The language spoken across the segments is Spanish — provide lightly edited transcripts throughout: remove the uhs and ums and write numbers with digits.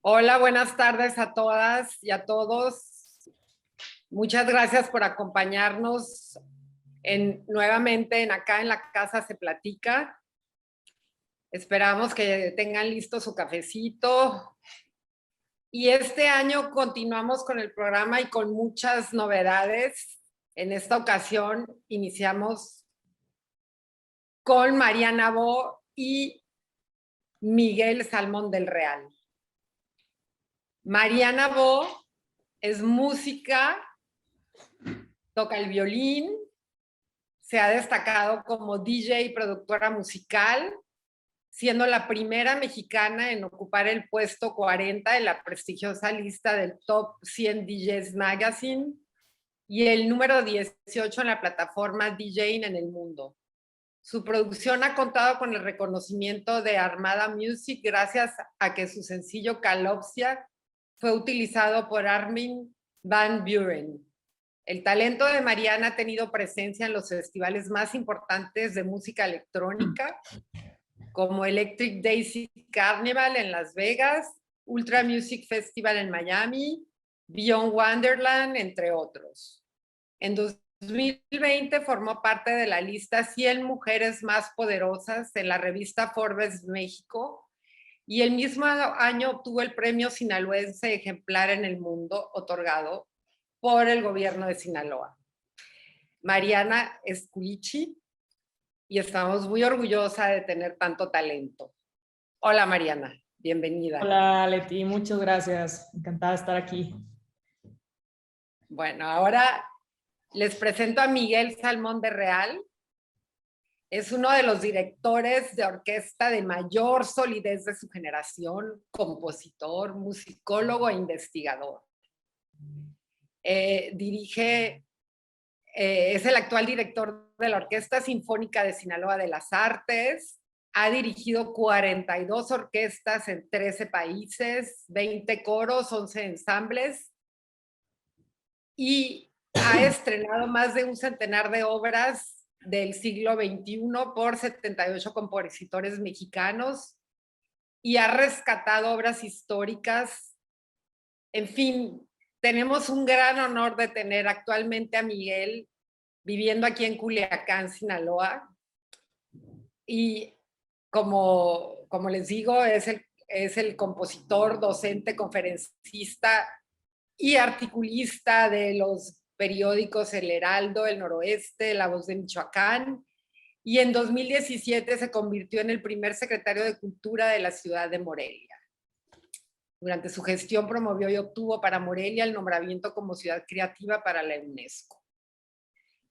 Hola, buenas tardes a todas y a todos. Muchas gracias por acompañarnos nuevamente acá en la casa se platica. Esperamos que tengan listo su cafecito. Y este año continuamos con el programa y con muchas novedades. En esta ocasión iniciamos con Mariana Bo y Miguel Salmón del Real. Mariana Bo es música, toca el violín, se ha destacado como DJ y productora musical, siendo la primera mexicana en ocupar el puesto 40 en la prestigiosa lista del Top 100 DJs Magazine y el número 18 en la plataforma DJing en el mundo. Su producción ha contado con el reconocimiento de Armada Music gracias a que su sencillo Calopsia fue utilizado por Armin van Buuren. El talento de Mariana ha tenido presencia en los festivales más importantes de música electrónica, como Electric Daisy Carnival en Las Vegas, Ultra Music Festival en Miami, Beyond Wonderland, entre otros. En 2020 formó parte de la lista 100 mujeres más poderosas en la revista Forbes México, y el mismo año obtuvo el premio sinaloense ejemplar en el mundo, otorgado por el gobierno de Sinaloa. Mariana Esculichi, y estamos muy orgullosa de tener tanto talento. Hola Mariana, bienvenida. Hola Leti, muchas gracias, encantada de estar aquí. Bueno, ahora les presento a Miguel Salmón del Real. Es uno de los directores de orquesta de mayor solidez de su generación, compositor, musicólogo e investigador. Es el actual director de la Orquesta Sinfónica de Sinaloa de las Artes. Ha dirigido 42 orquestas en 13 países, 20 coros, 11 ensambles y ha estrenado más de un centenar de obras del siglo XXI por 78 compositores mexicanos y ha rescatado obras históricas. En fin, tenemos un gran honor de tener actualmente a Miguel viviendo aquí en Culiacán, Sinaloa. Y como les digo, es el compositor, docente, conferencista y articulista de los periódicos El Heraldo, El Noroeste, La Voz de Michoacán, y en 2017 se convirtió en el primer secretario de Cultura de la ciudad de Morelia. Durante su gestión promovió y obtuvo para Morelia el nombramiento como ciudad creativa para la UNESCO.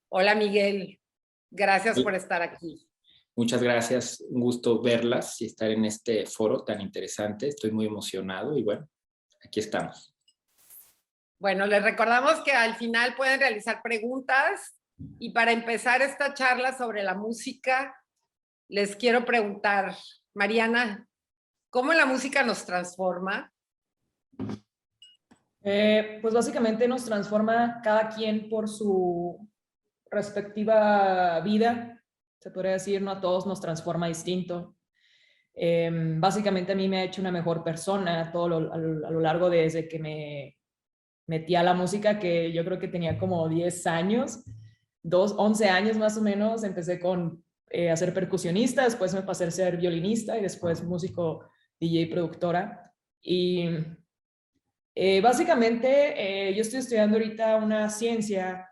Hola Miguel, gracias por estar aquí. Muchas gracias, un gusto verlas y estar en este foro tan interesante. Estoy muy emocionado y bueno, aquí estamos. Bueno, les recordamos que al final pueden realizar preguntas y para empezar esta charla sobre la música, les quiero preguntar, Mariana, ¿cómo la música nos transforma? Pues básicamente nos transforma cada quien por su respectiva vida, se podría decir, no a todos nos transforma distinto. Básicamente a mí me ha hecho una mejor persona a lo largo desde que me metí a la música, que yo creo que tenía como 10 años, 11 años más o menos. Empecé con a ser percusionista, después me pasé a ser violinista y después músico, DJ, productora. Y básicamente yo estoy estudiando ahorita una ciencia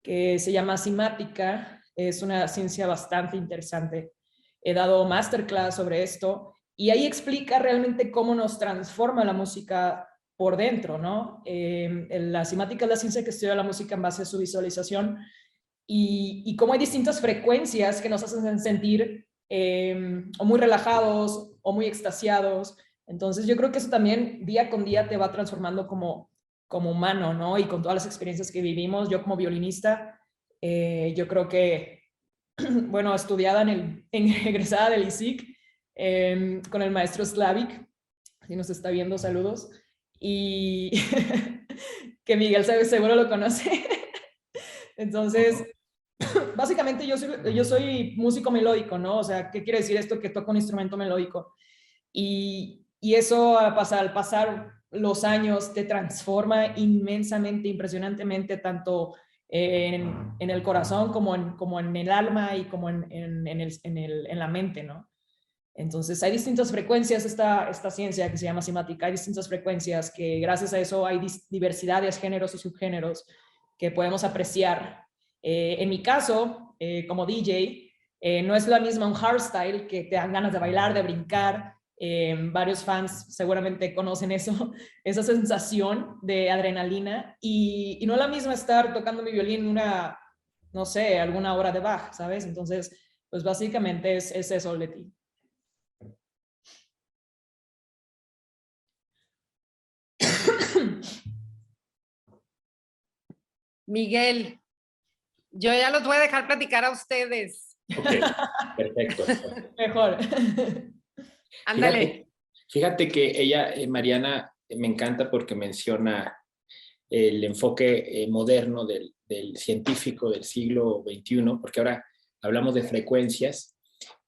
que se llama simática. Es una ciencia bastante interesante. He dado masterclass sobre esto y ahí explica realmente cómo nos transforma la música por dentro, ¿no? La simática es la ciencia que estudia la música en base a su visualización y cómo hay distintas frecuencias que nos hacen sentir o muy relajados o muy extasiados. Entonces yo creo que eso también día con día te va transformando como humano, ¿no? Y con todas las experiencias que vivimos, yo como violinista, yo creo que, bueno, estudiada egresada del ISIC, con el maestro Slavik, si nos está viendo, saludos, y que Miguel seguro lo conoce. Entonces, básicamente yo soy músico melódico, ¿no? O sea, ¿qué quiere decir esto? Que toco un instrumento melódico. Y Y eso al pasar los años te transforma inmensamente, impresionantemente, tanto en el corazón como en el alma y como en la mente, ¿no? Entonces hay distintas frecuencias, esta ciencia que se llama simática, hay distintas frecuencias que gracias a eso hay diversidad de géneros y subgéneros que podemos apreciar. En mi caso, como DJ, no es la misma un hardstyle que te dan ganas de bailar, de brincar. Varios fans seguramente conocen eso, esa sensación de adrenalina y no es la misma estar tocando mi violín una, no sé, alguna hora de Bach, ¿sabes? Entonces, pues básicamente es eso, Leti. Miguel, yo ya los voy a dejar platicar a ustedes. Ok, perfecto. Mejor. Ándale. Fíjate que ella, Mariana, me encanta porque menciona el enfoque moderno del científico del siglo XXI, porque ahora hablamos de frecuencias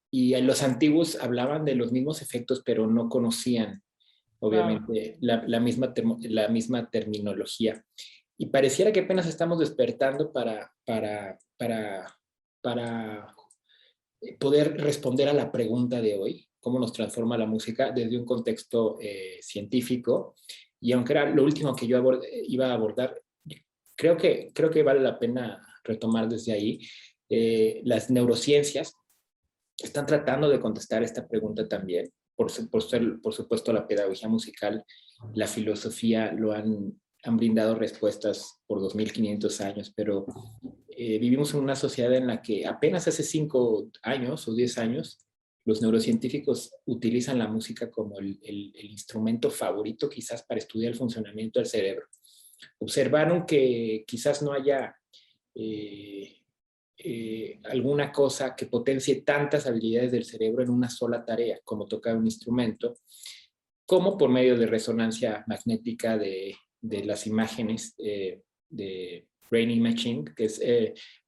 y los antiguos hablaban de los mismos efectos, pero no conocían, obviamente, la misma terminología. Y pareciera que apenas estamos despertando para poder responder a la pregunta de hoy, cómo nos transforma la música desde un contexto científico. Y aunque era lo último que yo iba a abordar, creo que vale la pena retomar desde ahí. Las neurociencias están tratando de contestar esta pregunta también. Por supuesto, la pedagogía musical, la filosofía han brindado respuestas por 2500 años, pero vivimos en una sociedad en la que apenas hace 5 años o 10 años, los neurocientíficos utilizan la música como el instrumento favorito quizás para estudiar el funcionamiento del cerebro. Observaron que quizás no haya alguna cosa que potencie tantas habilidades del cerebro en una sola tarea, como tocar un instrumento, como por medio de resonancia magnética de las imágenes de brain imaging, que es,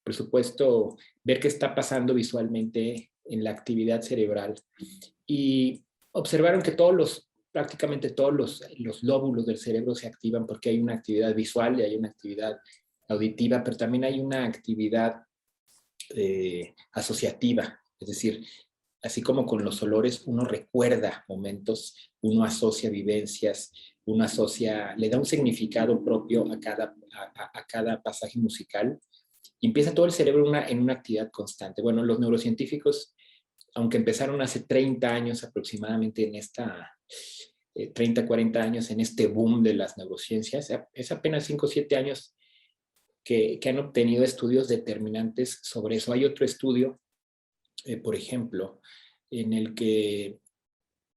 por supuesto, ver qué está pasando visualmente en la actividad cerebral. Y observaron que prácticamente todos los lóbulos del cerebro se activan porque hay una actividad visual y hay una actividad auditiva, pero también hay una actividad asociativa, es decir, así como con los olores uno recuerda momentos, uno asocia vivencias, uno asocia, le da un significado propio a cada pasaje musical y empieza todo el cerebro en una actividad constante. Bueno, los neurocientíficos, aunque empezaron hace 30 años aproximadamente en 30, 40 años en este boom de las neurociencias, es apenas 5 o 7 años que han obtenido estudios determinantes sobre eso. Hay otro estudio, por ejemplo, en el que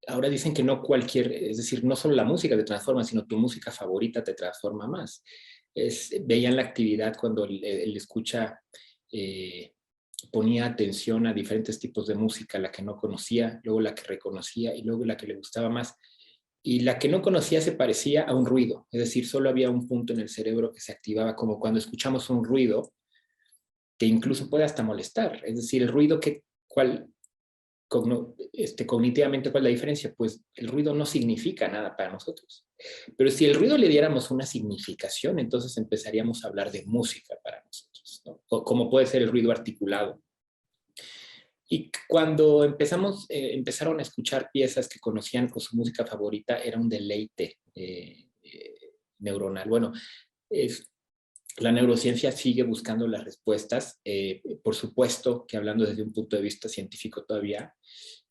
ahora dicen que no es decir, no solo la música te transforma, sino tu música favorita te transforma más. Veían la actividad cuando el escucha ponía atención a diferentes tipos de música, la que no conocía, luego la que reconocía y luego la que le gustaba más. Y la que no conocía se parecía a un ruido, es decir, solo había un punto en el cerebro que se activaba, como cuando escuchamos un ruido que incluso puede hasta molestar. Es decir, el ruido cognitivamente, ¿cuál es la diferencia? Pues el ruido no significa nada para nosotros. Pero si el ruido le diéramos una significación, entonces empezaríamos a hablar de música para nosotros, ¿no? Como puede ser el ruido articulado. Y cuando empezaron a escuchar piezas que conocían con su música favorita, era un deleite neuronal. Bueno, la neurociencia sigue buscando las respuestas. Por supuesto que hablando desde un punto de vista científico todavía,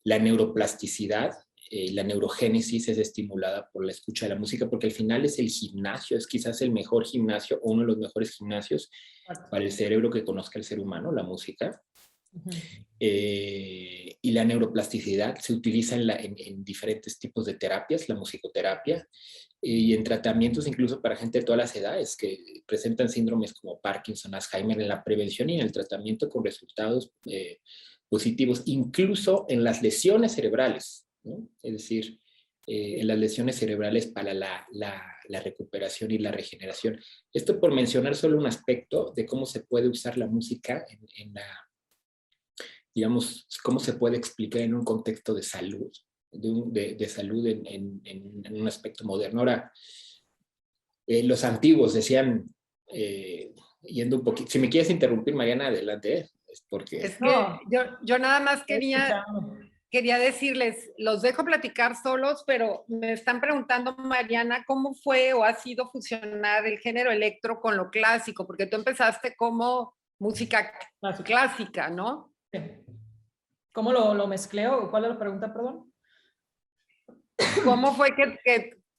la neuroplasticidad, la neurogénesis es estimulada por la escucha de la música, porque al final es el gimnasio, es quizás el mejor gimnasio o uno de los mejores gimnasios para el cerebro que conozca el ser humano, la música. Y la neuroplasticidad se utiliza en diferentes tipos de terapias, la musicoterapia, y en tratamientos incluso para gente de todas las edades que presentan síndromes como Parkinson, Alzheimer, en la prevención y en el tratamiento con resultados positivos, incluso en las lesiones cerebrales, ¿no? Es decir, en las lesiones cerebrales para la recuperación y la regeneración. Esto por mencionar solo un aspecto de cómo se puede usar la música digamos, cómo se puede explicar en un contexto de salud. de salud en un aspecto moderno. Ahora, los antiguos decían, yendo un poquito, si me quieres interrumpir, Mariana, adelante, es porque... Es que No, yo nada más estoy escuchando. quería decirles, los dejo platicar solos, pero me están preguntando, Mariana, ¿cómo fue o ha sido fusionar el género electro con lo clásico? Porque tú empezaste como música clásica, ¿no? Sí. ¿Cómo lo mezcleo? ¿Cuál es la pregunta, perdón? ¿Cómo fue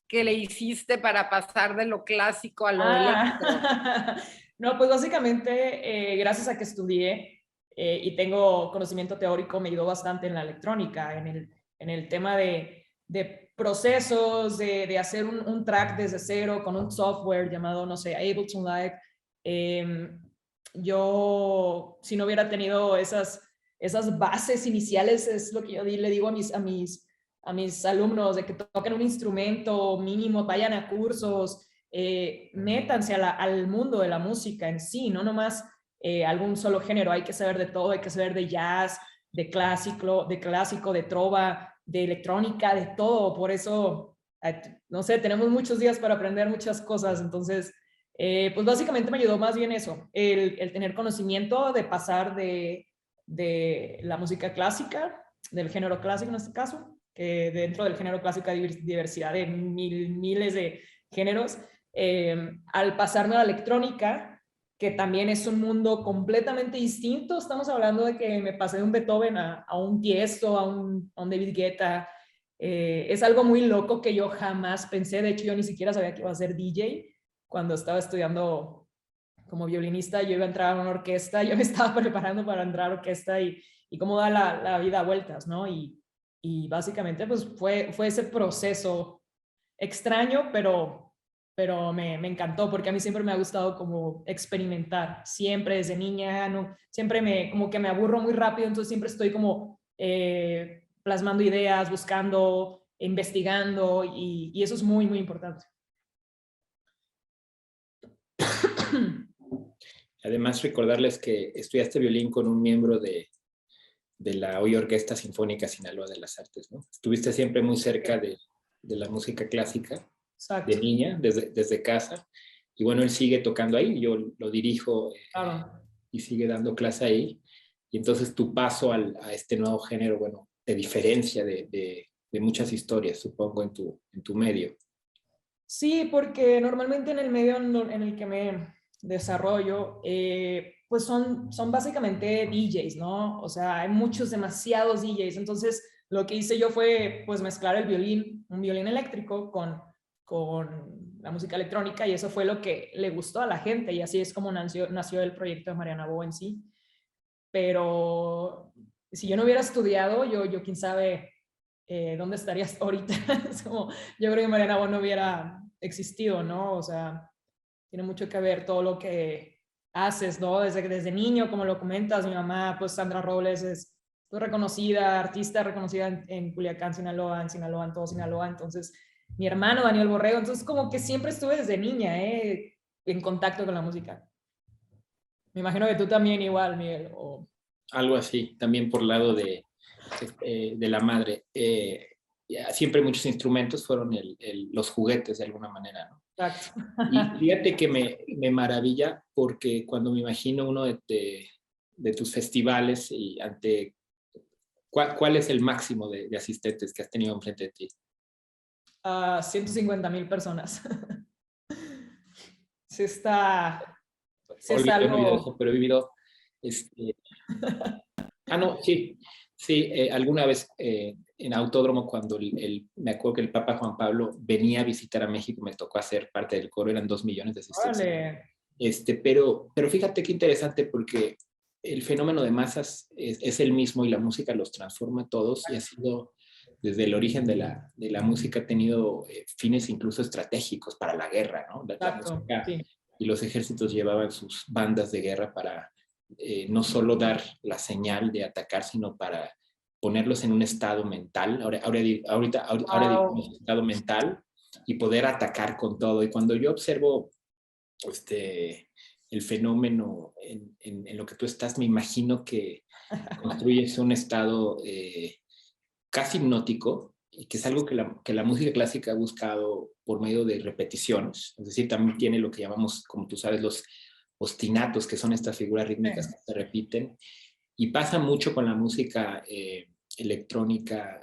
que le hiciste para pasar de lo clásico a lo electro? No, pues básicamente, gracias a que estudié y tengo conocimiento teórico, me ayudó bastante en la electrónica, en el tema de procesos, de hacer un track desde cero con un software llamado, no sé, Ableton Live. Yo, si no hubiera tenido esas bases iniciales, es lo que yo le digo a mis alumnos, de que toquen un instrumento mínimo, vayan a cursos, métanse al mundo de la música en sí, no nomás algún solo género, hay que saber de todo, hay que saber de jazz, de clásico, de trova, de electrónica, de todo. Por eso, no sé, tenemos muchos días para aprender muchas cosas. Entonces, pues básicamente me ayudó más bien eso, el tener conocimiento de pasar de la música clásica, del género clásico en este caso, que dentro del género clásico hay diversidad de miles de géneros, al pasarme a la electrónica, que también es un mundo completamente distinto. Estamos hablando de que me pasé de un Beethoven a un Tiesto, a un David Guetta. Es algo muy loco que yo jamás pensé. De hecho, yo ni siquiera sabía que iba a ser DJ. Cuando estaba estudiando como violinista, yo iba a entrar a una orquesta, yo me estaba preparando para entrar a orquesta y cómo da la vida a vueltas, ¿no? Y básicamente pues fue ese proceso extraño, pero me encantó porque a mí siempre me ha gustado como experimentar, siempre desde niña, no, siempre como que me aburro muy rápido, entonces siempre estoy como plasmando ideas, buscando, investigando y eso es muy, muy importante. Además, recordarles que estudiaste violín con un miembro de la hoy Orquesta Sinfónica Sinaloa de las Artes, ¿no? Estuviste siempre muy cerca de la música clásica, Exacto. de niña, desde casa. Y bueno, él sigue tocando ahí, yo lo dirijo Claro. y sigue dando clase ahí. Y entonces tu paso a este nuevo género, bueno, te diferencia de muchas historias, supongo, en tu medio. Sí, porque normalmente en el medio en el que me desarrollo, pues son básicamente DJs, ¿no? O sea, hay demasiados DJs. Entonces, lo que hice yo fue, pues, mezclar un violín eléctrico con la música electrónica y eso fue lo que le gustó a la gente y así es como nació el proyecto de Mariana Bo en sí. Pero si yo no hubiera estudiado, yo quién sabe dónde estarías ahorita. Es como, yo creo que Mariana Bo no hubiera existido, ¿no? O sea, tiene mucho que ver todo lo que haces, ¿no? Desde niño, como lo comentas, mi mamá, pues Sandra Robles es pues, reconocida, artista reconocida en Culiacán, en todo Sinaloa. Entonces, mi hermano Daniel Borrego, entonces como que siempre estuve desde niña, en contacto con la música. Me imagino que tú también igual, Miguel. Algo así, también por lado de la madre. Siempre muchos instrumentos fueron los juguetes de alguna manera, ¿no? Exacto. Y fíjate que me maravilla porque cuando me imagino uno de tus festivales y ante... ¿Cuál es el máximo de asistentes que has tenido enfrente de ti? 150,000 personas. Sí está Olvidé algo... eso, pero he vivido... Este, no, sí, sí, alguna vez en Autódromo, cuando me acuerdo que el Papa Juan Pablo venía a visitar a México, me tocó hacer parte del coro, eran 2 millones de asistentes. Vale. Pero fíjate qué interesante porque el fenómeno de masas es el mismo y la música los transforma a todos y ha sido desde el origen de la música ha tenido fines incluso estratégicos para la guerra, ¿no? La música Sí. y los ejércitos llevaban sus bandas de guerra para no solo dar la señal de atacar, sino para ponerlos en un estado mental, ahorita digamos estado mental y poder atacar con todo. Y cuando yo observo el fenómeno en lo que tú estás, me imagino que construyes un estado casi hipnótico que es algo que la música clásica ha buscado por medio de repeticiones, es decir, también tiene lo que llamamos, como tú sabes, los ostinatos, que son estas figuras rítmicas que se repiten, y pasa mucho con la música electrónica,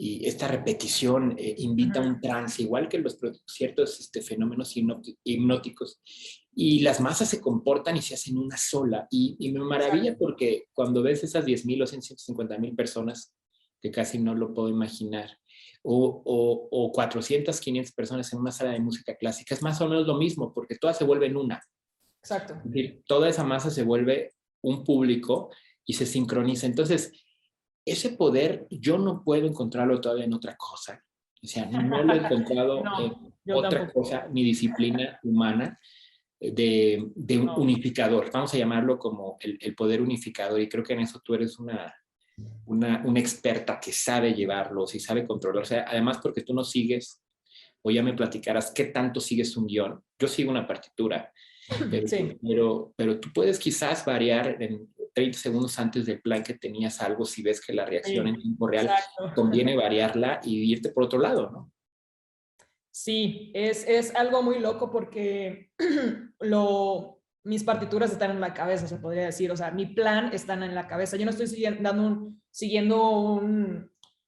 y esta repetición invita a un trance, igual que los ciertos fenómenos hipnóticos, y las masas se comportan y se hacen una sola, y me maravilla porque cuando ves esas 10,000 o 150,000 personas, que casi no lo puedo imaginar, o 400, 500 personas en una sala de música clásica, es más o menos lo mismo, porque todas se vuelven una. Exacto. Es decir, toda esa masa se vuelve un público y se sincroniza. Entonces, ese poder yo no puedo encontrarlo todavía en otra cosa. O sea, no lo he encontrado No, en yo otra tampoco. cosa, ni disciplina humana de un unificador. Vamos a llamarlo como el poder unificador, y creo que en eso tú eres una experta que sabe llevarlos y sabe controlar. O sea, además porque tú no sigues, o ya me platicarás qué tanto sigues un guión. Yo sigo una partitura, Sí. pero tú puedes quizás variar en 30 segundos antes del plan que tenías algo, si ves que la reacción Sí, en tiempo real exacto. conviene variarla y irte por otro lado, ¿no? Sí, es algo muy loco porque mis partituras están en la cabeza, se podría decir. O sea, mi plan está en la cabeza. Yo no estoy siguiendo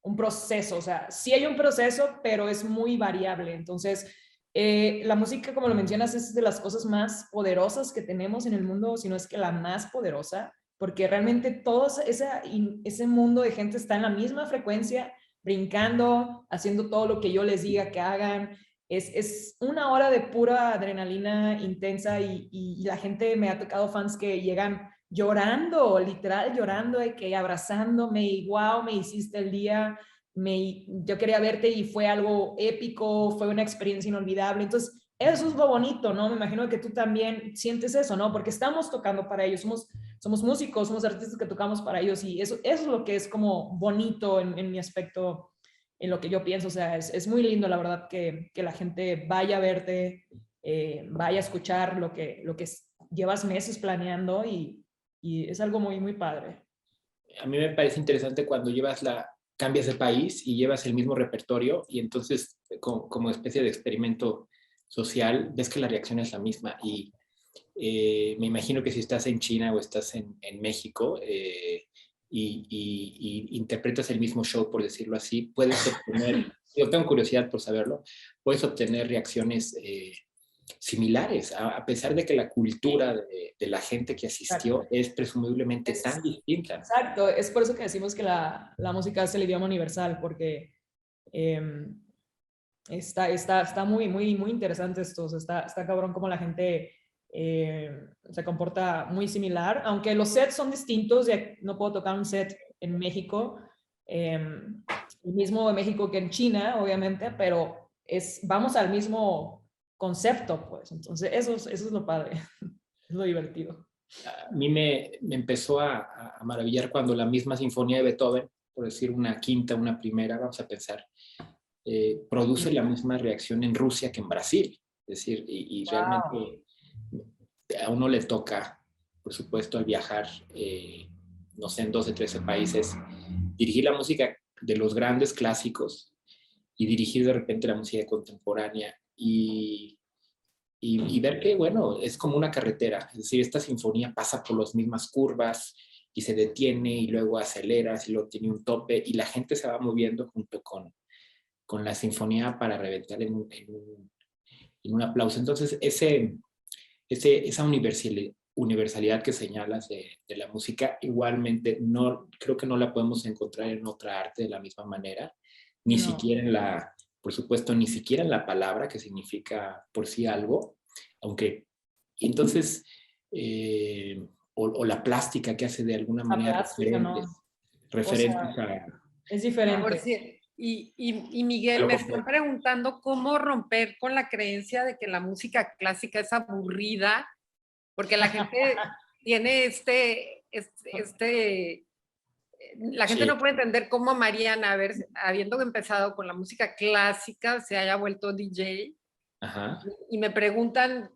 un proceso. O sea, sí hay un proceso, pero es muy variable. Entonces, la música, como lo mencionas, es de las cosas más poderosas que tenemos en el mundo, si no es que la más poderosa, porque realmente todo ese mundo de gente está en la misma frecuencia, brincando, haciendo todo lo que yo les diga que hagan. Es una hora de pura adrenalina intensa, y la gente, me ha tocado fans que llegan llorando, literal llorando, de que abrazándome y wow, me hiciste el día, yo quería verte y fue algo épico, fue una experiencia inolvidable. Entonces, eso es lo bonito, ¿no? Me imagino que tú también sientes eso, ¿no? Porque estamos tocando para ellos, somos músicos, somos artistas que tocamos para ellos, y eso es lo que es como bonito en mi aspecto, en lo que yo pienso. O sea, es muy lindo, la verdad, que la gente vaya a verte, vaya a escuchar lo que llevas meses planeando, y es algo muy, muy padre. A mí me parece interesante cuando cambias de país y llevas el mismo repertorio, y entonces como especie de experimento social ves que la reacción es la misma, y me imagino que si estás en China o estás en México, y interpretas el mismo show, por decirlo así, puedes obtener, yo tengo curiosidad por saberlo, puedes obtener reacciones similares, a pesar de que la cultura de la gente que asistió Exacto. es presumiblemente Es, tan distinta. exacto, es por eso que decimos que la música es el idioma universal, porque eh, está muy, muy, muy interesante esto. O sea, está cabrón como la gente se comporta muy similar, aunque los sets son distintos. No puedo tocar un set en México, el mismo en México que en China, obviamente, pero vamos al mismo concepto, pues. Entonces, eso es lo padre, es lo divertido. A mí me empezó a maravillar cuando la misma sinfonía de Beethoven, por decir una quinta, una primera, vamos a pensar, produce la misma reacción en Rusia que en Brasil. Es decir, y Wow. realmente a uno le toca, por supuesto, al viajar, no sé, en 12, 13 países, dirigir la música de los grandes clásicos y dirigir de repente la música contemporánea, y ver que, bueno, es como una carretera. Es decir, esta sinfonía pasa por las mismas curvas y se detiene y luego acelera, y luego tiene un tope, y la gente se va moviendo junto con la sinfonía para reventar en un aplauso. Entonces, esa universalidad que señalas de la música, igualmente no, creo que no la podemos encontrar en otra arte de la misma manera, ni No. siquiera por supuesto, ni siquiera en la palabra, que significa por sí algo, aunque entonces, o la plástica, que hace de alguna La manera plástica, referentes, no. O referentes sea, es diferente. Y a Miguel, lo me están completo. preguntando cómo romper con la creencia de que la música clásica es aburrida, porque la gente tiene la gente Sí, no puede entender cómo Mariana, habiendo empezado con la música clásica, se haya vuelto DJ. ajá. Y me preguntan,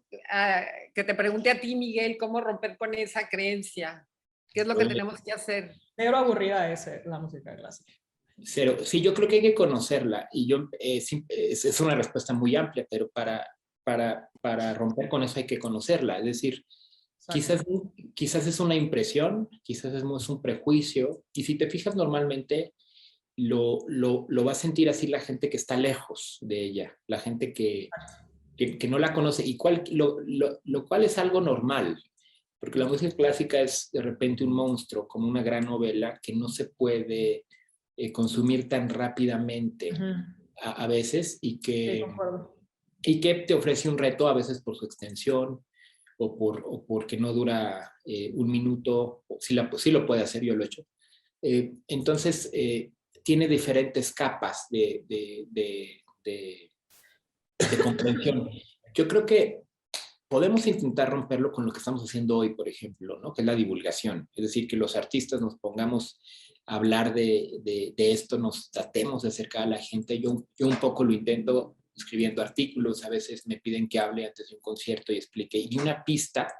que te pregunte a ti, Miguel, cómo romper con esa creencia. ¿Qué es lo que Oye, tenemos que hacer? Pero aburrida es la música clásica. Cero. Sí, yo creo que hay que conocerla y yo, es una respuesta muy amplia, pero para romper con eso hay que conocerla. Es decir, Exacto. quizás es una impresión, quizás es un prejuicio, y si te fijas normalmente lo va a sentir así la gente que está lejos de ella, la gente que no la conoce, y lo cual es algo normal, porque la música clásica es de repente un monstruo, como una gran novela que no se puede consumir tan rápidamente Ujú. a veces Sí, concuerdo. y que te ofrece un reto a veces por su extensión o porque no dura un minuto, sí lo puede hacer, yo lo he hecho. Entonces, tiene diferentes capas de comprensión. Yo creo que podemos intentar romperlo con lo que estamos haciendo hoy, por ejemplo, ¿no? Que es la divulgación. Es decir, que los artistas nos pongamos a hablar de esto, nos tratemos de acercar a la gente. Yo un poco lo intento escribiendo artículos, a veces me piden que hable antes de un concierto y explique, y una pista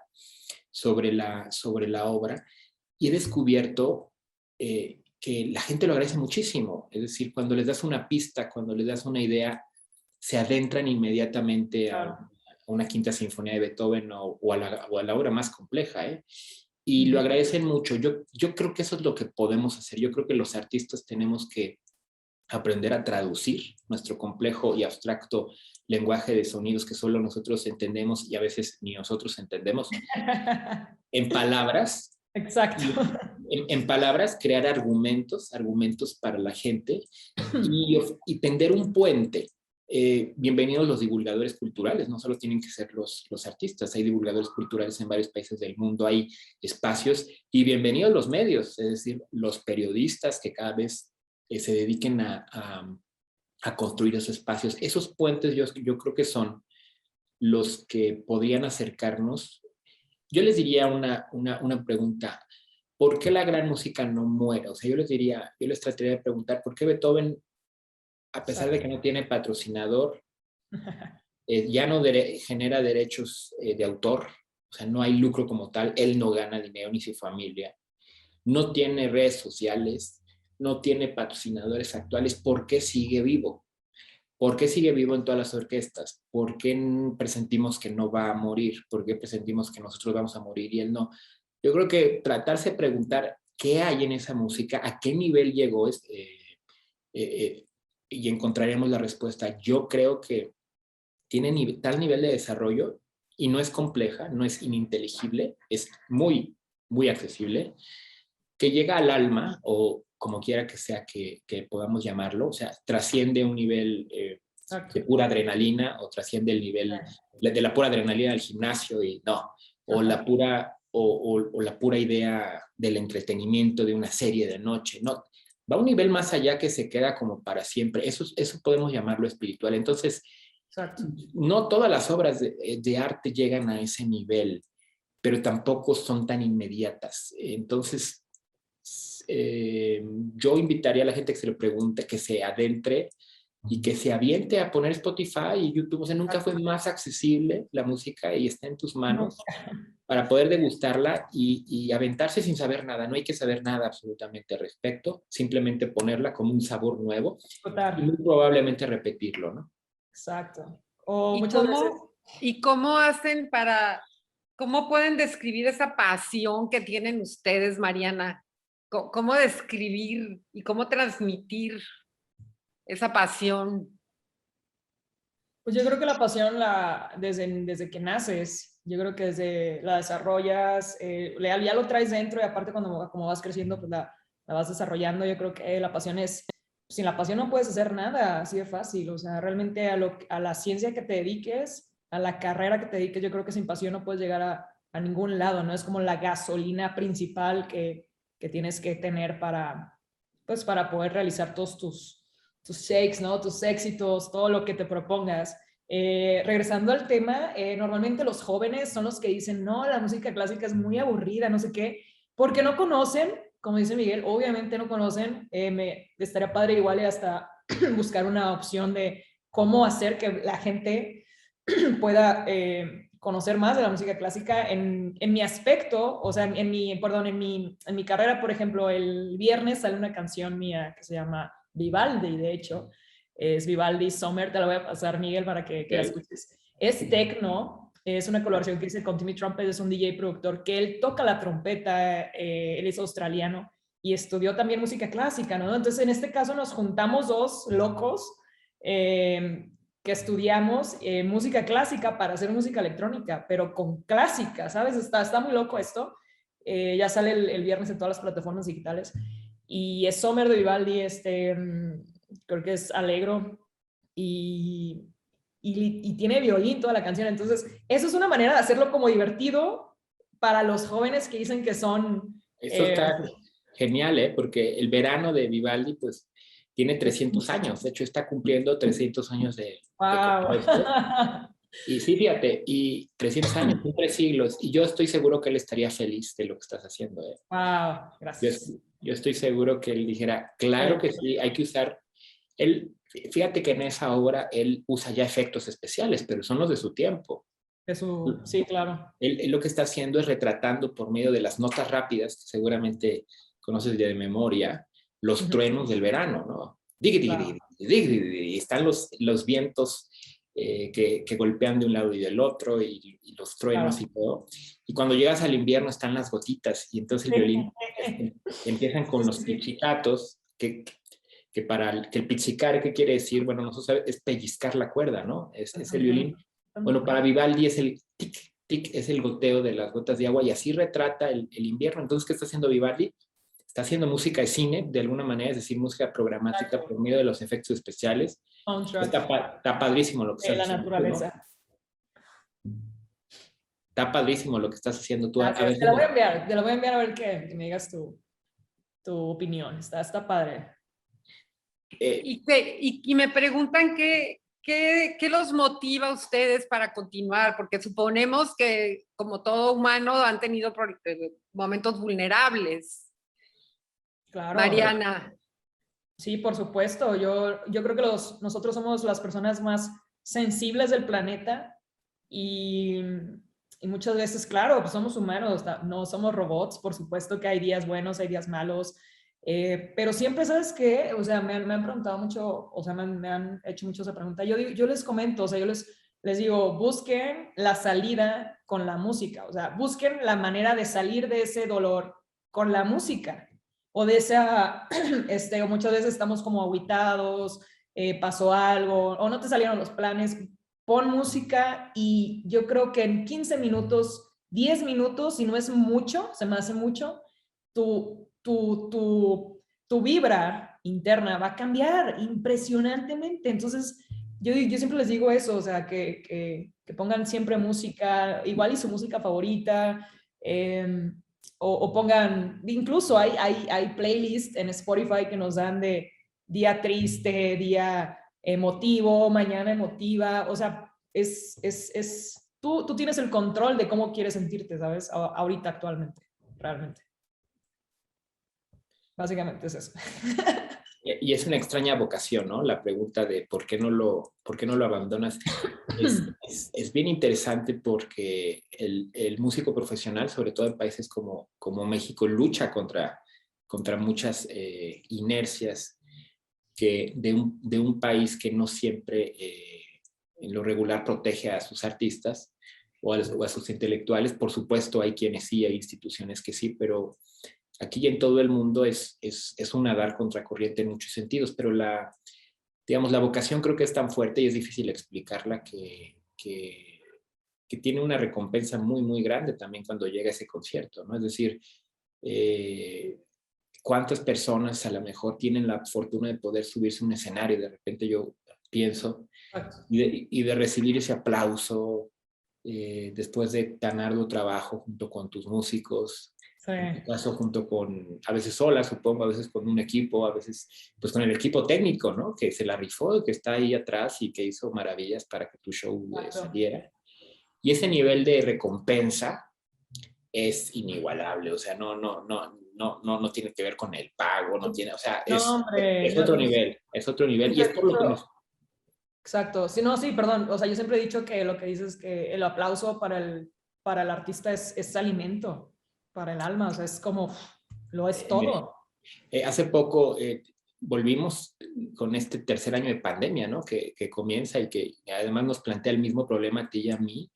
sobre la obra, y he descubierto que la gente lo agradece muchísimo. Es decir, cuando les das una pista, cuando les das una idea, se adentran inmediatamente a Claro. una quinta sinfonía de Beethoven o a la obra más compleja, ¿eh? Y lo Ujú. agradecen mucho. Yo creo que eso es lo que podemos hacer. Yo creo que los artistas tenemos que aprender a traducir nuestro complejo y abstracto lenguaje de sonidos que solo nosotros entendemos y a veces ni nosotros entendemos, en palabras, Exacto. y en palabras crear argumentos para la gente y tender un puente. Bienvenidos los divulgadores culturales, no solo tienen que ser los artistas, hay divulgadores culturales en varios países del mundo, hay espacios, y bienvenidos los medios, es decir, los periodistas que cada vez se dediquen a construir esos espacios. Esos puentes yo creo que son los que podrían acercarnos. Yo les diría una pregunta: ¿por qué la gran música no muere? O sea, yo les trataría de preguntar, ¿por qué Beethoven, a pesar de Exacto. que no tiene patrocinador, ya no genera derechos de autor? O sea, no hay lucro como tal, él no gana dinero ni su familia, no tiene redes sociales, no tiene patrocinadores actuales. ¿Por qué sigue vivo? ¿Por qué sigue vivo en todas las orquestas? ¿Por qué presentimos que no va a morir? ¿Por qué presentimos que nosotros vamos a morir y él no? Yo creo que tratarse de preguntar qué hay en esa música, a qué nivel llegó, y encontraremos la respuesta. Yo creo que tiene tal nivel de desarrollo y no es compleja, no es ininteligible, es muy accesible, que llega al alma, o como quiera que sea que podamos llamarlo, o sea, trasciende un nivel Exacto. de pura adrenalina, o trasciende el nivel de la pura adrenalina del gimnasio, y no, o la pura idea del entretenimiento de una serie de noche, no, va a un nivel más allá que se queda como para siempre. Eso podemos llamarlo espiritual. Entonces, Exacto. no todas las obras de arte llegan a ese nivel, pero tampoco son tan inmediatas. Entonces, yo invitaría a la gente que se lo pregunte, que se adentre y que se aviente a poner Spotify y YouTube. O sea, nunca fue más accesible la música y está en tus No. manos para poder degustarla y aventarse sin saber nada. No hay que saber nada absolutamente al respecto, simplemente ponerla como un sabor nuevo y Total. muy probablemente repetirlo, ¿no? Exacto. O ¿Y muchas veces, cómo hacen cómo pueden describir esa pasión que tienen ustedes, Mariana? ¿Cómo describir y cómo transmitir esa pasión? pues yo creo que la pasión desde que naces, yo creo que desde la desarrollas, ya lo traes dentro, y aparte cuando como vas creciendo, pues la vas desarrollando. Yo creo que la pasión sin la pasión no puedes hacer nada, así de fácil. O sea, realmente a la ciencia que te dediques, a la carrera que te dediques, yo creo que sin pasión no puedes llegar a ningún lado, ¿no? Es como la gasolina principal que tienes que tener pues, para poder realizar todos tus shakes, ¿no? Tus éxitos, todo lo que te propongas. Regresando al tema, normalmente los jóvenes son los que dicen, no, la música clásica es muy aburrida, no sé qué, porque no conocen, como dice Miguel, obviamente no conocen. Me estaría padre igual y hasta buscar una opción de cómo hacer que la gente pueda conocer más de la música clásica en mi aspecto. O sea, en mi carrera. Por ejemplo, el viernes sale una canción mía que se llama Vivaldi, de hecho. Es Vivaldi Summer, te la voy a pasar, Miguel, para que la escuches. Es techno, es una colaboración que hice con Timmy Trumpet, es un DJ productor que él toca la trompeta, él es australiano y estudió también música clásica, ¿no? Entonces, en este caso nos juntamos dos locos que estudiamos música clásica para hacer música electrónica, pero con clásica, ¿sabes? Está muy loco esto. Ya sale el viernes en todas las plataformas digitales. Y es Summer de Vivaldi, creo que es Allegro. Y tiene violín toda la canción. Entonces, eso es una manera de hacerlo como divertido para los jóvenes que dicen que son... Eso está genial, ¿eh? Porque el verano de Vivaldi, pues, tiene 300 años. De hecho, está cumpliendo 300 años de compuesto. Y sí, fíjate, y 300 años, 3 siglos. Y yo estoy seguro que él estaría feliz de lo que estás haciendo, ¿eh? Wow, gracias. Yo estoy seguro que él dijera, claro que sí, hay que usar... Él, fíjate que en esa obra él usa ya efectos especiales, pero son los de su tiempo. Sí, claro. Él lo que está haciendo es retratando por medio de las notas rápidas, que seguramente conoces ya de memoria, los truenos del verano, ¿no? Y están los vientos que golpean de un lado y del otro, y los truenos y todo. Y cuando llegas al invierno están las gotitas, y entonces el violín empiezan con los pizzicatos, que el pizzicare, ¿qué quiere decir? Bueno, nosotros es pellizcar la cuerda, ¿no? Es el violín. Bueno, para Vivaldi es el tic, tic, es el goteo de las gotas de agua, y así retrata el invierno. Entonces, ¿qué está haciendo Vivaldi? Está haciendo música de cine, de alguna manera, es decir, música programática por medio de los efectos especiales. Está padrísimo lo que estás haciendo. La naturaleza. ¿No? Está padrísimo lo que estás haciendo tú. Te la voy a enviar a ver que me digas tu opinión. Está padre. Y me preguntan ¿qué los motiva a ustedes para continuar? Porque suponemos que, como todo humano, han tenido momentos vulnerables. Claro. Mariana. Sí, por supuesto. Yo creo que nosotros somos las personas más sensibles del planeta y muchas veces, claro, pues somos humanos, no somos robots. Por supuesto que hay días buenos, hay días malos. Pero siempre, ¿sabes qué? O sea, me han preguntado mucho, o sea, me han hecho mucho esa pregunta. Yo les comento, o sea, yo les digo, busquen la salida con la música, o sea, busquen la manera de salir de ese dolor con la música, o de esa, muchas veces estamos como agüitados, pasó algo, o no te salieron los planes, pon música y yo creo que en 15 minutos, 10 minutos, si no es mucho, se me hace mucho, tu vibra interna va a cambiar impresionantemente. Entonces, yo siempre les digo eso, o sea, que pongan siempre música, igual y su música favorita, o pongan, incluso hay playlists en Spotify que nos dan de día triste, día emotivo, mañana emotiva, o sea, tú tienes el control de cómo quieres sentirte, ¿sabes? Ahorita, actualmente, realmente. Básicamente es eso. Y es una extraña vocación, ¿no? La pregunta de por qué no lo abandonas es bien interesante, porque el músico profesional, sobre todo en países como México, lucha contra muchas inercias de un país que no siempre en lo regular protege a sus artistas o a sus intelectuales. Por supuesto, hay quienes sí, hay instituciones que sí, pero aquí y en todo el mundo es un nadar contracorriente en muchos sentidos, pero la vocación creo que es tan fuerte y es difícil explicarla, que tiene una recompensa muy, muy grande también cuando llega ese concierto, ¿no? Es decir, ¿cuántas personas a lo mejor tienen la fortuna de poder subirse a un escenario? De repente yo pienso, y de recibir ese aplauso después de tan arduo trabajo junto con tus músicos, sí. En tu caso junto con, a veces sola, supongo, a veces con un equipo, a veces pues con el equipo técnico, ¿no? Que se la rifó, que está ahí atrás y que hizo maravillas para que tu show saliera. Y ese nivel de recompensa es inigualable, o sea, no tiene que ver con el pago, no tiene, o sea, es otro nivel, es otro nivel, y es por lo que nos... Exacto, sí, perdón, o sea, yo siempre he dicho que lo que dices es que el aplauso para el artista es alimento para el alma, o sea, es como, lo es todo. Hace poco volvimos con este tercer año de pandemia, ¿no? Que comienza y que además nos plantea el mismo problema a ti y a mí,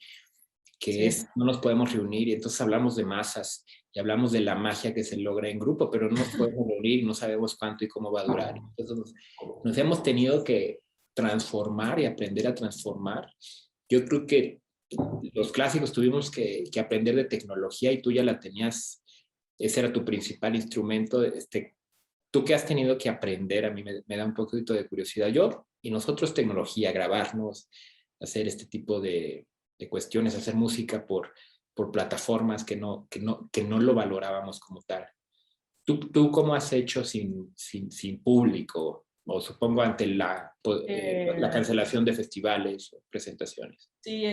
que Sí. es no nos podemos reunir y entonces hablamos de masas y hablamos de la magia que se logra en grupo, pero no nos podemos reunir, no sabemos cuánto y cómo va a durar. Entonces nos hemos tenido que transformar y aprender a transformar. Yo creo que los clásicos tuvimos que aprender de tecnología y tú ya la tenías, ese era tu principal instrumento. ¿Tú qué has tenido que aprender? A mí me da un poquito de curiosidad. Yo y nosotros tecnología, grabarnos, hacer este tipo de cuestiones, hacer música por plataformas que no lo valorábamos como tal. ¿Tú cómo has hecho sin público? O supongo ante la Eh, cancelación de festivales o presentaciones. Sí,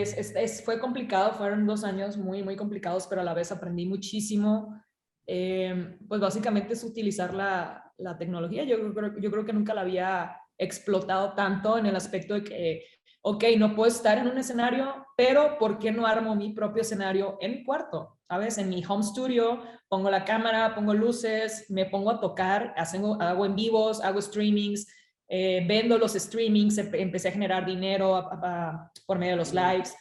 fue complicado, fueron 2 años muy, muy complicados, pero a la vez aprendí muchísimo. Pues básicamente es utilizar la tecnología. Yo creo que nunca la había explotado tanto en el aspecto de que, ok, no puedo estar en un escenario, pero ¿por qué no armo mi propio escenario en mi cuarto? ¿Sabes? En mi home studio, pongo la cámara, pongo luces, me pongo a tocar, hago en vivos, hago streamings, vendo los streamings, empecé a generar dinero por medio de los lives.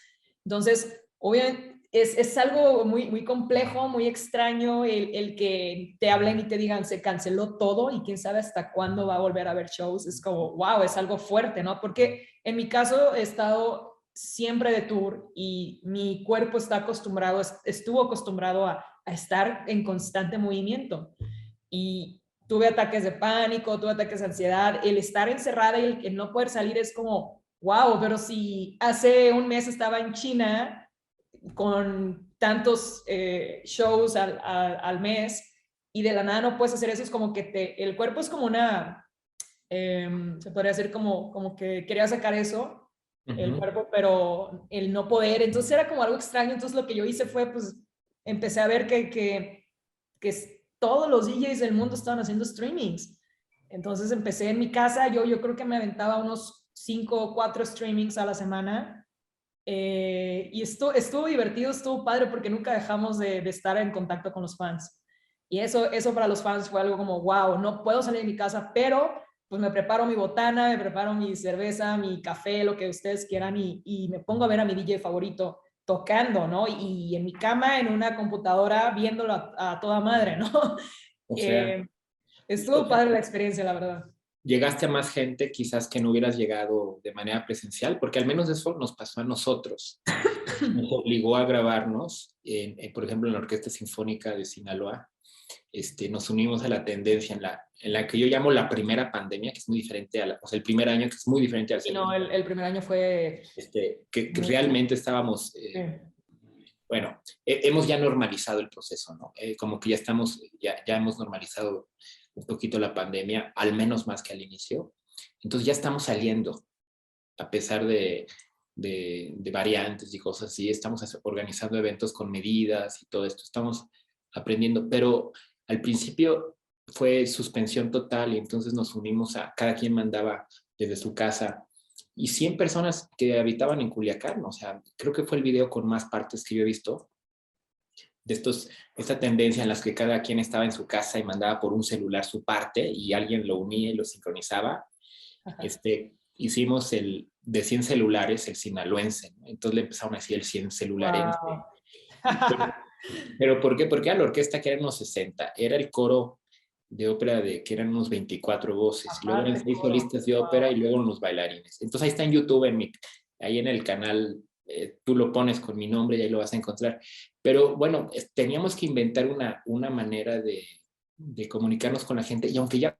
Entonces, obviamente, es algo muy, muy complejo, muy extraño el que te hablen y te digan se canceló todo y quién sabe hasta cuándo va a volver a haber shows. Es como, wow, es algo fuerte, ¿no? Porque en mi caso he estado siempre de tour y mi cuerpo estuvo acostumbrado a estar en constante movimiento. Y tuve ataques de pánico, tuve ataques de ansiedad. El estar encerrada y el no poder salir es como, wow, pero si hace un mes estaba en China con tantos shows al mes y de la nada no puedes hacer eso, es como que el cuerpo es como se podría decir como que quería sacar eso, el cuerpo, pero el no poder, entonces era como algo extraño. Entonces lo que yo hice fue, pues, empecé a ver que todos los DJs del mundo estaban haciendo streamings. Entonces empecé en mi casa, yo creo que me aventaba unos 5 o 4 streamings a la semana. Y estuvo divertido, estuvo padre porque nunca dejamos de estar en contacto con los fans. Y eso para los fans fue algo como, wow, no puedo salir de mi casa, pero pues me preparo mi botana, me preparo mi cerveza, mi café, lo que ustedes quieran y me pongo a ver a mi DJ favorito tocando, ¿no? Y en mi cama, en una computadora, viéndolo a toda madre, ¿no? O sea, Eh, Estuvo padre la experiencia, la verdad. llegaste a más gente quizás que no hubieras llegado de manera presencial, porque al menos eso nos pasó a nosotros. Nos obligó a grabarnos, por ejemplo, en la Orquesta Sinfónica de Sinaloa. Nos unimos a la tendencia en la que yo llamo la primera pandemia, que es muy diferente o sea, el primer año que es muy diferente al Y no, segundo. el primer año fue... Que realmente estábamos, Sí. bueno, hemos ya normalizado el proceso, ¿no? Como que ya hemos normalizado un poquito la pandemia, al menos más que al inicio. Entonces ya estamos saliendo, a pesar de variantes y cosas así, estamos organizando eventos con medidas y todo esto, estamos aprendiendo, pero al principio fue suspensión total y entonces nos unimos cada quien mandaba desde su casa y 100 personas que habitaban en Culiacán, o sea, creo que fue el video con más partes que yo he visto de esta tendencia en las que cada quien estaba en su casa y mandaba por un celular su parte y alguien lo unía y lo sincronizaba. Hicimos de 100 celulares el sinaloense, ¿no? Entonces le empezaron a decir el 100 celularense. Wow. ¿Pero por qué? Porque a la orquesta que eran unos 60, era el coro de ópera que eran unos 24 voces, luego eran Aparte, 6 solistas de ópera y luego unos bailarines. Entonces ahí está en YouTube, ahí en el canal, tú lo pones con mi nombre y ahí lo vas a encontrar. Pero bueno, teníamos que inventar una manera de comunicarnos con la gente y aunque ya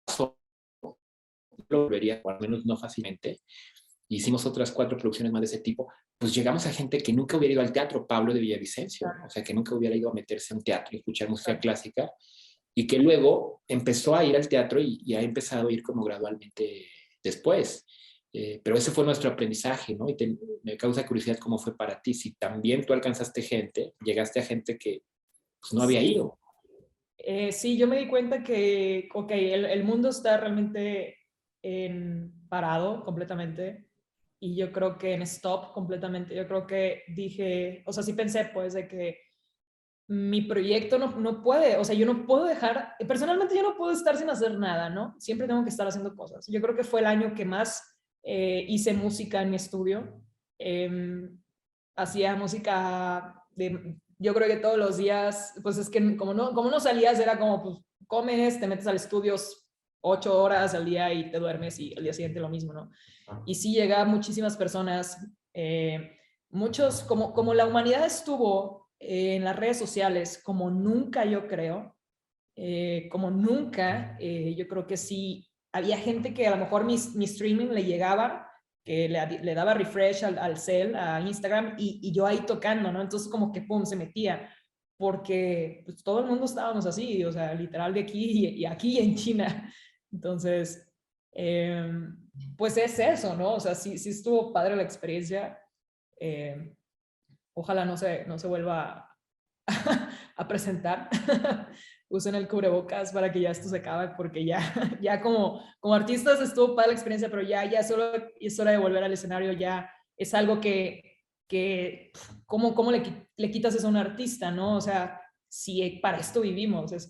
pasó, lo volvería, o al menos no fácilmente, hicimos otras 4 producciones más de ese tipo, pues llegamos a gente que nunca hubiera ido al teatro, Pablo de Villavicencio, ¿no? O sea, que nunca hubiera ido a meterse a un teatro y escuchar música clásica, y que luego empezó a ir al teatro y ha empezado a ir como gradualmente después. Pero ese fue nuestro aprendizaje, ¿no? Y me causa curiosidad cómo fue para ti, si también tú alcanzaste gente, llegaste a gente que pues, no había ido. Sí, yo me di cuenta que, ok, el mundo está realmente parado completamente y yo creo que en stop completamente. Yo creo que dije, o sea, sí pensé pues de que mi proyecto no puede, o sea, yo no puedo dejar, personalmente yo no puedo estar sin hacer nada, ¿no? Siempre tengo que estar haciendo cosas. Yo creo que fue el año que más hice música en mi estudio. Hacía música yo creo que todos los días, pues es que como no salías, era como, pues comes, te metes al estudio 8 horas al día y te duermes y al día siguiente lo mismo, ¿no? Y sí llega muchísimas personas, muchos, como la humanidad estuvo en las redes sociales como nunca, yo creo, como nunca, yo creo que sí, había gente que a lo mejor mi streaming le llegaba, que le daba refresh al cel, a Instagram, y yo ahí tocando, ¿no? Entonces como que, pum, se metía, porque pues, todo el mundo estábamos así, o sea, literal de aquí y aquí en China. Entonces, pues es eso, ¿no? O sea, sí estuvo padre la experiencia. Ojalá no se vuelva a presentar. Usen el cubrebocas para que ya esto se acabe, porque ya como artistas estuvo para la experiencia, pero ya solo es hora de volver al escenario, ya es algo que ¿cómo le quitas eso a un artista, no? O sea, si para esto vivimos, es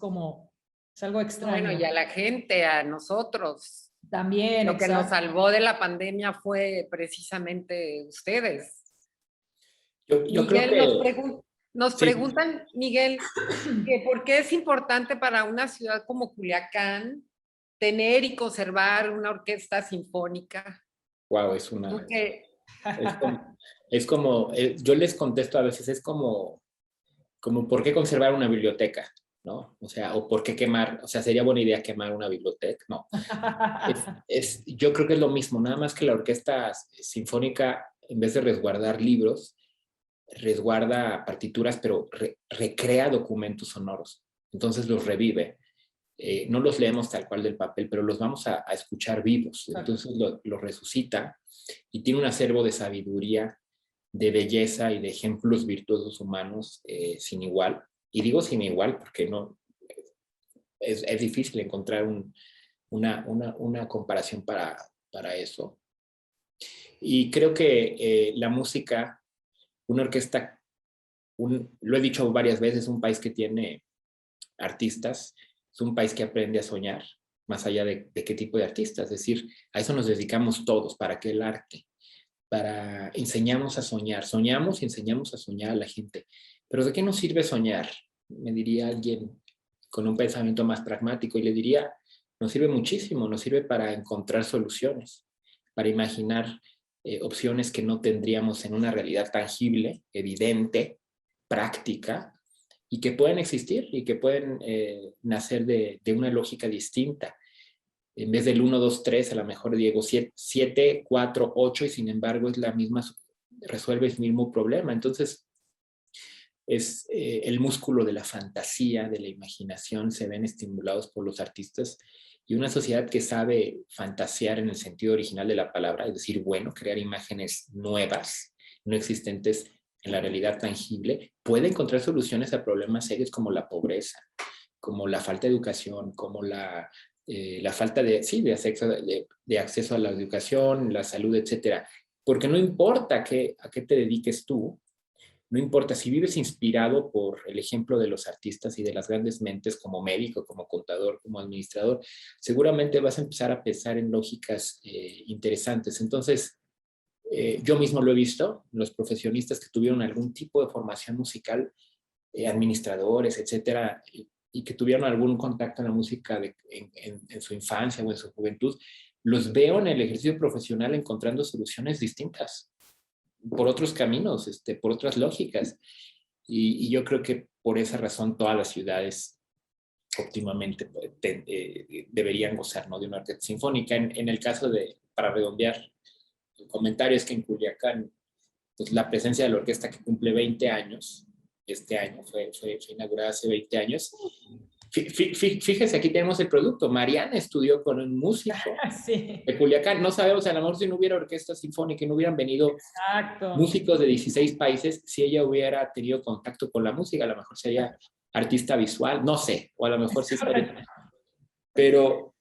algo extraño. Bueno, y a la gente, a nosotros. También, Lo que nos exacto. salvó de la pandemia fue precisamente ustedes. Yo creo Miguel, que nos sí. preguntan, Miguel, que por qué es importante para una ciudad como Culiacán tener y conservar una orquesta sinfónica. Wow, Porque yo les contesto a veces, es como ¿por qué conservar una biblioteca? ¿No? O sea, o ¿por qué quemar? O sea, sería buena idea quemar una biblioteca, no. Yo creo que es lo mismo, nada más que la orquesta sinfónica, en vez de resguardar libros, resguarda partituras, pero recrea documentos sonoros. Entonces los revive. No los leemos tal cual del papel, pero los vamos a escuchar vivos. Entonces lo resucita y tiene un acervo de sabiduría, de belleza y de ejemplos virtuosos humanos sin igual. Y digo sin igual porque no, es difícil encontrar una comparación para eso. Y creo que la música, una orquesta, lo he dicho varias veces, un país que tiene artistas, es un país que aprende a soñar, más allá de qué tipo de artistas. Es decir, a eso nos dedicamos todos. ¿Para qué el arte? Para enseñamos a soñar. Soñamos y enseñamos a soñar a la gente. Pero ¿de qué nos sirve soñar? Me diría alguien con un pensamiento más pragmático, y le diría, nos sirve muchísimo, nos sirve para encontrar soluciones, para imaginar opciones que no tendríamos en una realidad tangible, evidente, práctica, y que pueden existir y que pueden nacer de una lógica distinta. En vez del 1, 2, 3, a lo mejor Diego 7, 4, 8, y sin embargo es la misma, resuelve el mismo problema. Entonces, es el músculo de la fantasía, de la imaginación, se ven estimulados por los artistas, y una sociedad que sabe fantasear en el sentido original de la palabra, es decir, bueno, crear imágenes nuevas, no existentes en la realidad tangible, puede encontrar soluciones a problemas serios como la pobreza, como la falta de educación, como la falta de acceso a la educación, la salud, etcétera. Porque no importa a qué te dediques tú, no importa si vives inspirado por el ejemplo de los artistas y de las grandes mentes como médico, como contador, como administrador, seguramente vas a empezar a pensar en lógicas interesantes. Entonces, yo mismo lo he visto, los profesionistas que tuvieron algún tipo de formación musical, administradores, etcétera, y que tuvieron algún contacto en la música en su infancia o en su juventud, los veo en el ejercicio profesional encontrando soluciones distintas por otros caminos, por otras lógicas. Y yo creo que por esa razón todas las ciudades óptimamente deberían gozar, ¿no?, de una orquesta sinfónica. En el caso para redondear el comentario, es que en Culiacán, pues la presencia de la orquesta, que cumple 20 años, este año fue inaugurada hace 20 años. Fíjese, aquí tenemos el producto. Mariana estudió con un músico Sí. de Culiacán. No sabemos, a lo mejor si no hubiera orquesta sinfónica y no hubieran venido músicos de 16 países, si ella hubiera tenido contacto con la música, a lo mejor sería artista visual, no sé, o a lo mejor sí estaría. Pero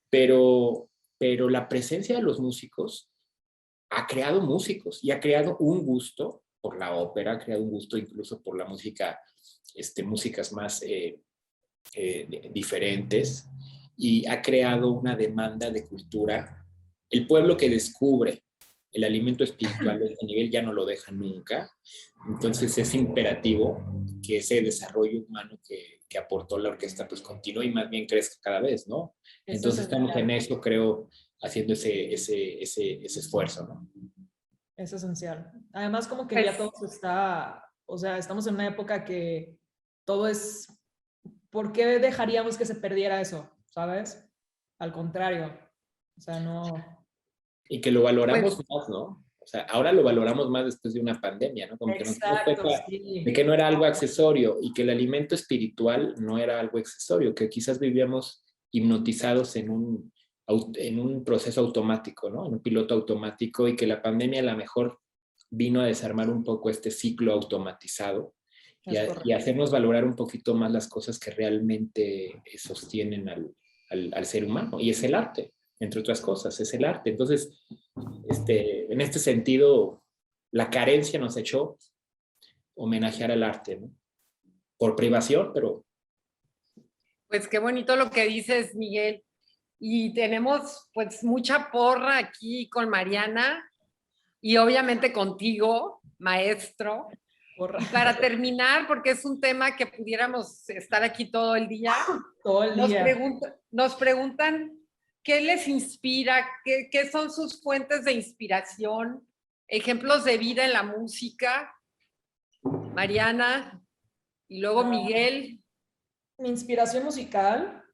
la presencia de los músicos ha creado músicos y ha creado un gusto por la ópera, ha creado un gusto incluso por la música, músicas más diferentes, y ha creado una demanda de cultura. El pueblo que descubre el alimento espiritual de este nivel ya no lo deja nunca. Entonces es imperativo que ese desarrollo humano que aportó la orquesta pues continúe y más bien crezca cada vez, ¿no? Eso Entonces es estamos en esencial. eso, creo, haciendo ese esfuerzo, ¿no? Es esencial. Además, como que ya Pues, todo se está, o sea, estamos en una época que todo es, ¿por qué dejaríamos que se perdiera eso? ¿Sabes? Al contrario. O sea, no. Y que lo valoramos pues, más, ¿no? O sea, ahora lo valoramos más después de una pandemia, ¿no? Como que nos dimos Exacto, cuenta de sí. que no era algo accesorio y que el alimento espiritual no era algo accesorio, que quizás vivíamos hipnotizados en un proceso automático, ¿no? En un piloto automático, y que la pandemia a lo mejor vino a desarmar un poco este ciclo automatizado Es y correcto. hacernos valorar un poquito más las cosas que realmente sostienen al ser humano, y es el arte, entre otras cosas, es el arte. Entonces, en este sentido, la carencia nos echó homenajear al arte, ¿no? Por privación, pero pues qué bonito lo que dices, Miguel. Y tenemos pues mucha porra aquí con Mariana y obviamente contigo, maestro. Porra. Y para terminar, porque es un tema que pudiéramos estar aquí todo el día, Todo el día. nos preguntan qué les inspira, qué son sus fuentes de inspiración, ejemplos de vida en la música. Mariana y luego Miguel. Mi inspiración musical,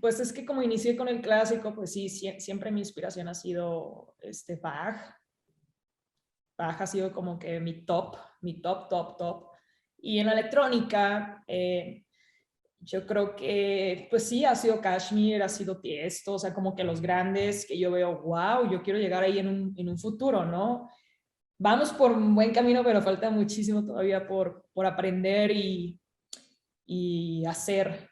pues es que como inicié con el clásico, pues sí, siempre mi inspiración ha sido Bach. Bach ha sido como que mi top, top, top. Y en la electrónica, yo creo que, pues sí, ha sido Kashmir, ha sido Tiesto, o sea, como que los grandes que yo veo, wow, yo quiero llegar ahí en un futuro, ¿no? Vamos por un buen camino, pero falta muchísimo todavía por aprender y hacer.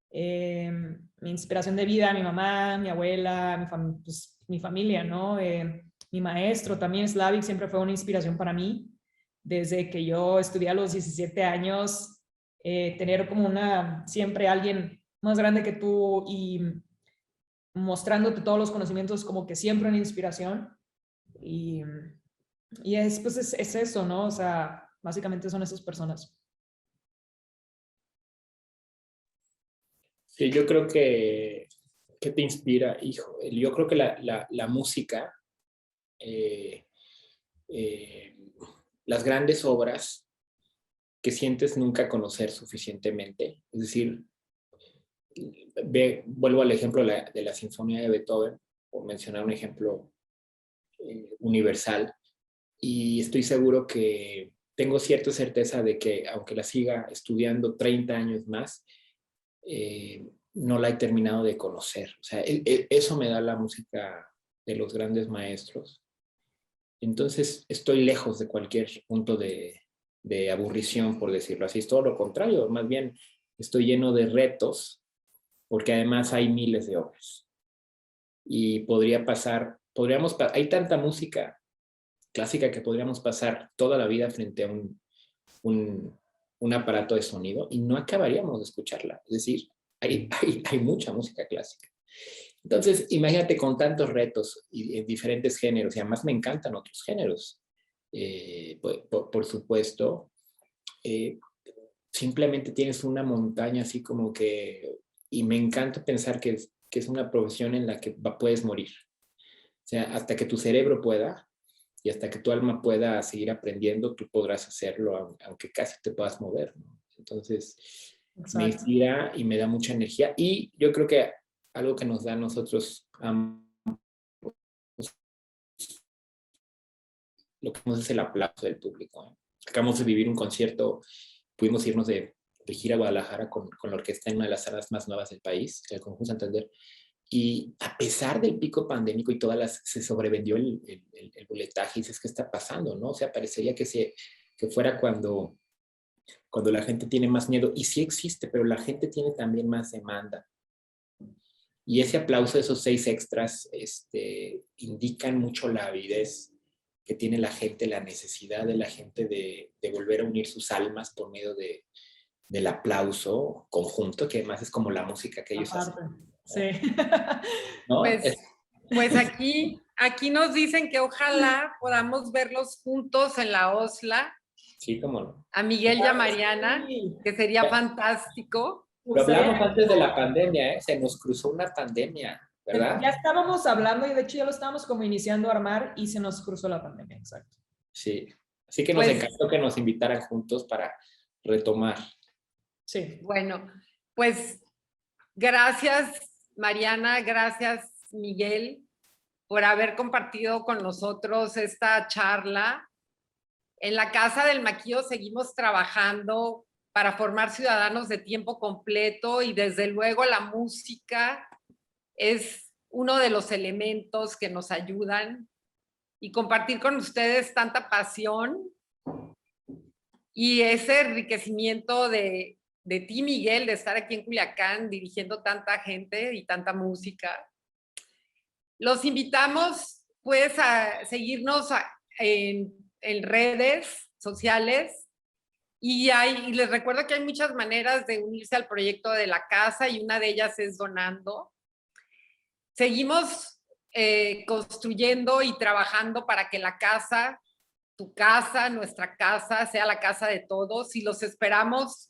Mi inspiración de vida, mi mamá, mi abuela, pues, mi familia, ¿no? Mi maestro también, Slavik, siempre fue una inspiración para mí. Desde que yo estudié a los 17 años, tener como siempre alguien más grande que tú y mostrándote todos los conocimientos como que siempre una inspiración. Y, pues es eso, ¿no? O sea, básicamente son esas personas. sí, yo creo que, ¿qué te inspira? Hijo, yo creo que la música, eh, eh, las grandes obras que sientes nunca conocer suficientemente, es decir, vuelvo al ejemplo de la Sinfonía de Beethoven, por mencionar un ejemplo universal, y estoy seguro que tengo cierta certeza de que aunque la siga estudiando 30 años más, no la he terminado de conocer. O sea, eso me da la música de los grandes maestros. Entonces estoy lejos de cualquier punto de aburrición, por decirlo así. Es todo lo contrario, más bien estoy lleno de retos, porque además hay miles de obras. Y hay tanta música clásica que podríamos pasar toda la vida frente a un, un aparato de sonido y no acabaríamos de escucharla. Es decir, hay mucha música clásica. Entonces, imagínate con tantos retos y en diferentes géneros, y además me encantan otros géneros, por supuesto, eh, simplemente tienes una montaña así como que, y me encanta pensar que es una profesión en la que puedes morir. O sea, hasta que tu cerebro pueda y hasta que tu alma pueda seguir aprendiendo, tú podrás hacerlo, aunque casi te puedas mover, ¿no? Entonces, me Exacto. inspira y me da mucha energía. Y yo creo que algo que nos da a nosotros lo que nos es el aplauso del público, ¿eh? Acabamos de vivir un concierto, pudimos irnos de gira a Guadalajara con la orquesta en una de las salas más nuevas del país, el Conjunto Santander, y a pesar del pico pandémico y se sobrevendió el boletaje, y dices, ¿qué está pasando? ¿No? O sea, parecería que fuera cuando la gente tiene más miedo, y sí existe, pero la gente tiene también más demanda. Y ese aplauso, esos 6 extras, indican mucho la avidez que tiene la gente, la necesidad de la gente de volver a unir sus almas por medio del aplauso conjunto, que además es como la música que ellos hacen. Sí. ¿No? Pues aquí nos dicen que ojalá podamos verlos juntos en la OSLA. Sí, cómo no. A Miguel y a Mariana, Sí. que sería fantástico. Lo hablamos antes de la pandemia, ¿eh? Se nos cruzó una pandemia, ¿verdad? Ya estábamos hablando y de hecho ya lo estábamos como iniciando a armar y se nos cruzó la pandemia, exacto. Sí. Así que nos Pues, encantó que nos invitaran juntos para retomar. Sí. bueno, pues gracias Mariana, gracias Miguel por haber compartido con nosotros esta charla. En la Casa del Maquillo seguimos trabajando para formar ciudadanos de tiempo completo y desde luego la música es uno de los elementos que nos ayudan y compartir con ustedes tanta pasión y ese enriquecimiento de ti, Miguel, de estar aquí en Culiacán dirigiendo tanta gente y tanta música. Los invitamos pues a seguirnos en redes sociales y les recuerdo que hay muchas maneras de unirse al proyecto de la casa y una de ellas es donando. Seguimos construyendo y trabajando para que la casa, tu casa, nuestra casa, sea la casa de todos y los esperamos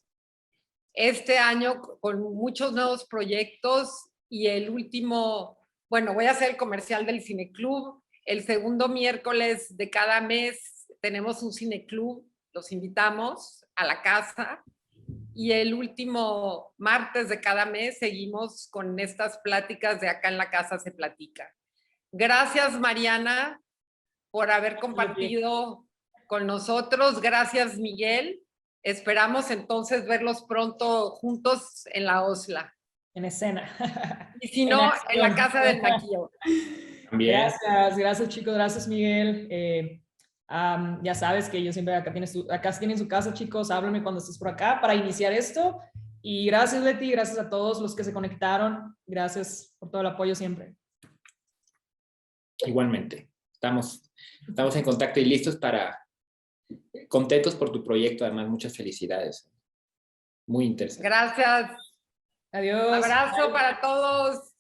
este año con muchos nuevos proyectos y el último, bueno, voy a hacer el comercial del Cineclub. El segundo miércoles de cada mes tenemos un Cineclub, los invitamos a la casa. Y el último martes de cada mes seguimos con estas pláticas de Acá en la Casa se platica. Gracias, Mariana, por haber compartido con nosotros. Gracias, Miguel. Esperamos entonces verlos pronto juntos en la OSLA. En escena. Y si no, en la Casa del Maquillo. También. Gracias chicos, gracias Miguel. Ya sabes que yo siempre acá tienen su casa, chicos, háblenme cuando estés por acá para iniciar esto. Y gracias Leti, gracias a todos los que se conectaron, gracias por todo el apoyo siempre. Igualmente, estamos en contacto y listos contentos por tu proyecto, además muchas felicidades. Muy interesante. Gracias. Adiós. Abrazo para todos.